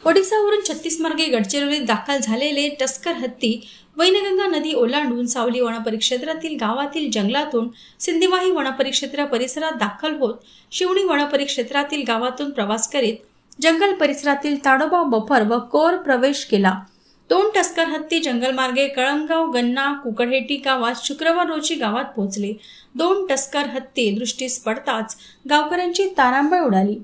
ओडिसावरून छत्तीस मार्गे गडचिरोलीत दाखल झालेले टस्कर हत्ती वैनगंगा नदी ओलांडून सावली वनपरिक्षेत्रातील गावातील जंगलातून सिंधीवाही वनपरिक्षेत्र परिसरात दाखल होत शिवणी वनपरिक्षेत्रातील गावातून प्रवास करीत जंगल परिसरातील ताडोबा बफर व कोर प्रवेश केला। 2 टस्कर हत्ती जंगलमार्गे कळमगाव गन्ना कुकडहेटी गावात शुक्रवार रोजी गावात पोहोचले। 2 टस्कर हत्ती दृष्टीस पडताच गावकऱ्यांची तारांबळ उडाली।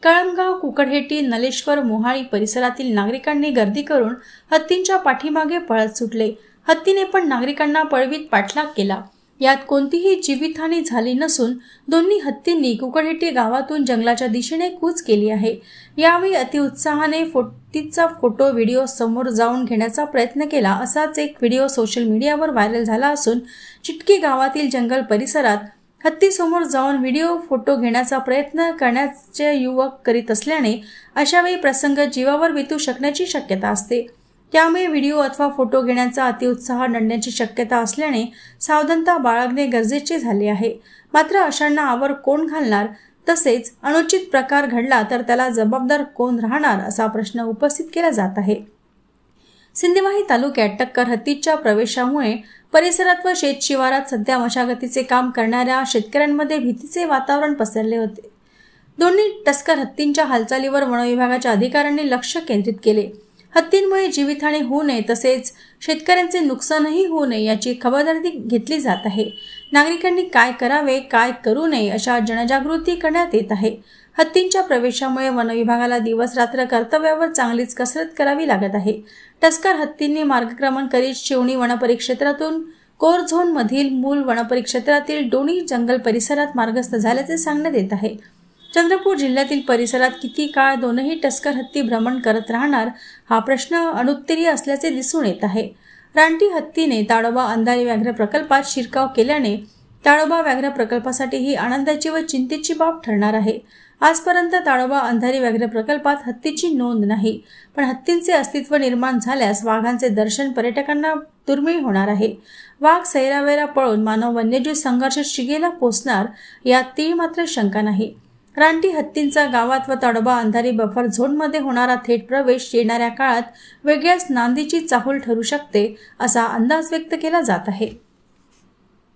कळमगाव कुकडहेटी नलेश्वर मोहाळी परिसरातील नागरिकांनी गर्दी करून हत्तींच्या पाठीमागे पळत सुटले। हत्तीने पण नागरिकांना पळवीत पाठलाग केला। यात कोणतीही जीवितहानी झाली नसून दोन्ही हत्तींनी कुकडहेटी गावातून जंगलाच्या दिशेने कूच केली आहे। यावेळी अतिउत्साहाने हत्तीचा फोटो व्हिडिओ समोर जाऊन घेण्याचा प्रयत्न केला। असाच एक व्हिडिओ सोशल मीडियावर व्हायरल झाला असून चिटकी गावातील जंगल परिसरात हत्ती समोर जाऊन व्हिडिओ फोटो घेण्याचा प्रयत्न करण्याचे युवक करीत असल्याने अशावेळी प्रसंग जीवावर बेतू शकण्याची शक्यता असते। त्यामुळे व्हिडिओ अथवा फोटो घेण्याचा अतिउत्साह नडण्याची शक्यता असल्याने सावधानता बाळगणे गरजेचे झाले आहे। मात्र अशांना आवर कोण घालणार, तसेच अनुचित प्रकार घडला तर त्याला जबाबदार कोण राहणार असा प्रश्न उपस्थित केला जात आहे। सिंधीवाही तालुक्यात टक्कर हत्तीच्या प्रवेशामुळे परिसरात व शेतशिवारात सध्या मशागतीचे काम करणाऱ्या शेतकऱ्यांमध्ये भीतीचे वातावरण पसरले होते। दोन्ही टस्कर हत्तींच्या हालचालीवर वनविभागाच्या अधिकाऱ्यांनी लक्ष केंद्रित केले। हत्तींमुळे जीवितहानी होऊ नये तसेच शेतकऱ्यांचे नुकसानही होऊ नये याची खबरदारी घेतली जात आहे। नागरिकांनी काय करावे काय करू नये अशा जनजागृती करण्यात येत आहे। हत्तींच्या प्रवेशामुळे वनविभागाला दिवस रात्र कर्तव्यावर चांगलीच कसरत करावी लागत आहे। टस्कर हत्तींनी मार्गक्रमण करीत शिवणी वनपरिक्षेत्रातून कोर झोन मधील मूल वनपरिक्षेत्रातील डोणी जंगल परिसरात मार्गस्थ झाल्याचे सांगण्यात येत आहे। चंद्रपूर जिल्ह्यातील परिसरात किती काळ दोनही टस्कर हत्ती भ्रमण करत राहणार हा प्रश्न अनुत्तरीय असल्याचे दिसून येत आहे। रानटी हत्तीने ताडोबा अंधारी व्याघ्र प्रकल्पात शिरकाव केल्याने ताडोबा व्याघ्र प्रकल्पासाठी ही आनंदाची व चिंतेची बाब ठरणार आहे। आजपर्यंत ताडोबा अंधारी व्याघ्र प्रकल्पात हत्तीची नोंद नाही, पण हत्तींचे अस्तित्व निर्माण झाल्यास वाघांचे दर्शन पर्यटकांना दुर्मिळ होणार आहे। वाघ सैरावैरा पळून मानव वन्यजीव संघर्ष शिगेला पोहोचणार यात ती मात्र शंका नाही। रानटी हत्तींचा गावात व ताडोबा अंधारी बफर झोनमध्ये होणारा थेट प्रवेश येणाऱ्या काळात वेगळ्याच नांदीची चाहूल ठरू शकते असा अंदाज व्यक्त केला जात आहे।